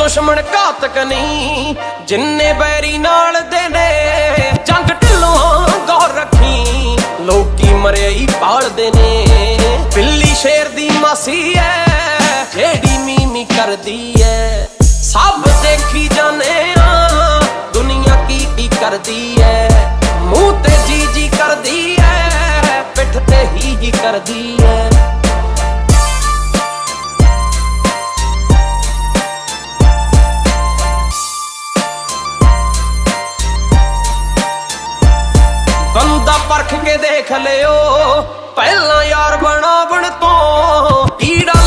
ਦੁਸ਼ਮਣ ਘਾਤਕ ਨਹੀਂ ਜਿੰਨੇ ਬੈਰੀ ਨਾਲ ਦੇ ਨੇ। ਜੰਗ ਢਿੱਲੋਂ ਗੌਰ ਰੱਖੀ ਲੋਕੀ ਮਰਿਆਈ ਪਾਲਦੇ ਨੇ। ਬਿੱਲੀ ਸ਼ੇਰ ਦੀ ਮਾਸੀ ਐ ਜਿਹੜੀ ਮੀਮੀ ਕਰਦੀ ਐ। ਸਭ ਦੇਖੀ ਜਾਣੇ ਆ ਦੁਨੀਆ ਕੀ ਕਰਦੀ ਐ। ਮੂੰਹ ਤੇ ਜੀ ਕਰਦੀ ਐ ਪਿੱਠ ਤੇ ਹੀ ਕਰਦੀ ਐ। ਬੰਦਾ ਪਰਖ ਕੇ ਦੇਖ ਲਿਓ ਪਹਿਲਾਂ ਯਾਰ ਬਣਾਵਣ ਤੋਂ। ਕੀੜਾ